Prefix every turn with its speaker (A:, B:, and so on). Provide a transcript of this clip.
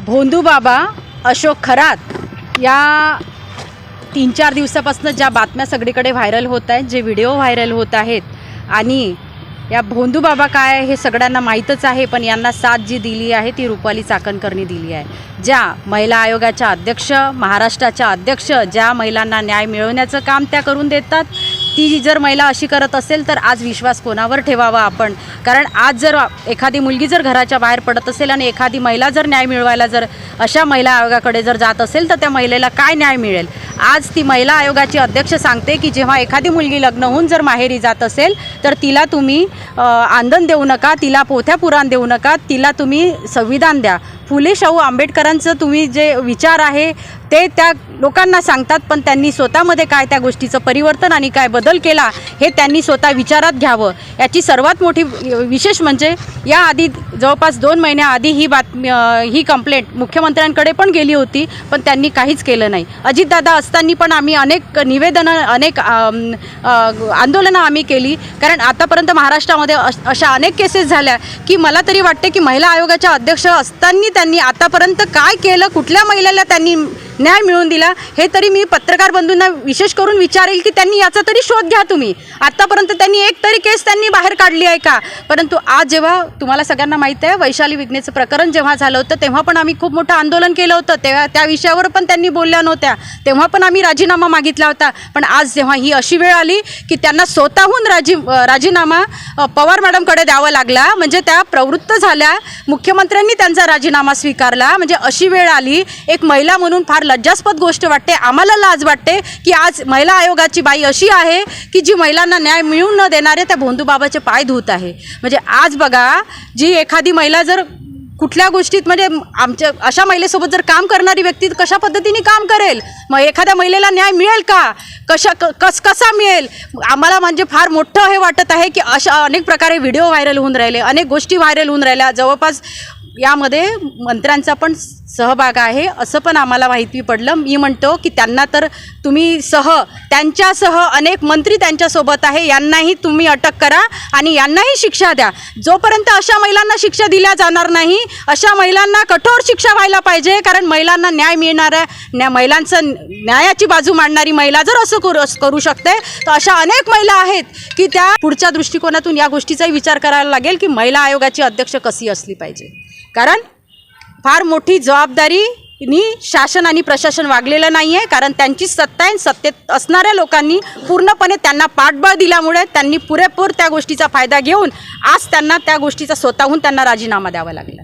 A: भोंदूबाबा अशोक खरात या 3-4 दिवसापासून ज्या बातम्या सगळीकडे व्हायरल होत आहेत, जे व्हिडिओ व्हायरल होत आहेत आणि या भोंदूबाबा काय हे सगळ्यांना माहीतच आहे, पण यांना साथ जी दिली आहे ती रुपाली चाकणकरनी दिली आहे. ज्या महिला आयोगाच्या अध्यक्ष, महाराष्ट्राच्या अध्यक्ष, ज्या महिलांना न्याय मिळवण्याचं काम त्या करून देतात, ती जर महिला अशी करत असेल तर आज विश्वास कोणावर ठेवावा आपण? कारण आज जर एखादी मुलगी जर घराच्या बाहेर पडत असेल आणि एखादी महिला जर न्याय मिळवायला जर अशा महिला आयोगाकडे जर जात असेल तर त्या महिलेला काय न्याय मिळेल? आज ती महिला आयोगाची अध्यक्ष सांगते की जेव्हा एखादी मुलगी लग्न होऊन जर माहेरी जात असेल तर तिला तुम्ही आंदण देऊ नका, तिला पोथ्या पुराण देऊ नका, तिला तुम्ही संविधान द्या. फुले शाहू आंबेडकरांचं तुम्ही जे विचार आहे ते त्या लोकांना सांगतात, पण त्यांनी स्वतःमध्ये काय त्या गोष्टीचं परिवर्तन आणि काय बदल केला हे त्यांनी स्वतः विचारात घ्यावं. याची सर्वात मोठी विशेष म्हणजे याआधी जवळपास 2 महिन्याआधी ही कंप्लेंट मुख्यमंत्र्यांकडे पण गेली होती, पण त्यांनी काहीच केलं नाही. अजितदादा असताना पण आम्ही अनेक निवेदनं, अनेक आंदोलनं आम्ही केली, कारण आतापर्यंत महाराष्ट्रामध्ये अशा अनेक केसेस झाल्या की मला तरी वाटते की महिला आयोगाच्या अध्यक्ष असताना त्यांनी आतापर्यंत काय केलं, कुठल्या महिलेला त्यांनी न्याय मिळवून दिला, हे तरी मी पत्रकार बंधूंना विशेष करून विचारेल की त्यांनी याचा तरी शोध घ्या तुम्ही. आत्तापर्यंत त्यांनी एक तरी केस त्यांनी बाहेर काढली आहे का? परंतु आज जेव्हा तुम्हाला सगळ्यांना माहीत आहे वैशाली विघ्नेचं प्रकरण जेव्हा झालं होतं तेव्हा पण आम्ही खूप मोठं आंदोलन केलं होतं, तेव्हा त्या विषयावर पण त्यांनी बोलल्या नव्हत्या, तेव्हा पण आम्ही राजीनामा मागितला होता. पण आज जेव्हा ही अशी वेळ आली की त्यांना स्वतःहून राजीनामा पवार मॅडमकडे द्यावा लागला, म्हणजे त्या प्रवृत्त झाल्या, मुख्यमंत्र्यांनी त्यांचा राजीनामा स्वीकारला, म्हणजे अशी वेळ आली. एक महिला म्हणून फार लज्जास्पद गोष्ट वाटते, आम्हाला लाज वाटते की आज महिला आयोगाची बाई अशी आहे की जी महिलांना न्याय मिळवून न देणारे त्या भोंदूबाबाचे पाय धुत आहे. म्हणजे आज बघा, जी एखादी महिला जर कुठल्या गोष्टीत, म्हणजे आमच्या अशा महिलेसोबत जर काम करणारी व्यक्ती कशा पद्धतीने काम करेल, मग एखाद्या महिलेला न्याय मिळेल का? कसा मिळेल? आम्हाला म्हणजे फार मोठं हे वाटत आहे की अशा अनेक प्रकारे व्हिडिओ व्हायरल होऊन राहिले, अनेक गोष्टी व्हायरल होऊन राहिल्या. जवळपास यामध्ये मंत्र्यांचा पण सहभाग आहे असं पण आम्हाला माहिती पडलं. मी म्हणतो की त्यांना तर तुम्ही त्यांच्यासह अनेक मंत्री त्यांच्यासोबत आहे, यांनाही तुम्ही अटक करा आणि यांनाही शिक्षा द्या. जोपर्यंत अशा महिलांना शिक्षा दिल्या जाणार नाही, अशा महिलांना कठोर शिक्षा व्हायला पाहिजे. कारण महिलांना न्याय मिळणाऱ्या महिलांचं न्यायाची बाजू मांडणारी महिला जर असं करू शकते तर अशा अनेक महिला आहेत की त्या पुढच्या दृष्टिकोनातून या गोष्टीचाही विचार करायला लागेल की महिला आयोगाची अध्यक्ष कशी असली पाहिजे. कारण फार मोठी जबाबदारीनी शासन आणि प्रशासन वागलेलं नाही आहे, कारण त्यांची सत्ता आहे. सत्तेत असणाऱ्या लोकांनी पूर्णपणे त्यांना पाठबळ दिल्यामुळे त्यांनी पुरेपूर त्या गोष्टीचा फायदा घेऊन आज त्यांना त्या गोष्टीचा स्वतःहून त्यांना राजीनामा द्यावा लागला.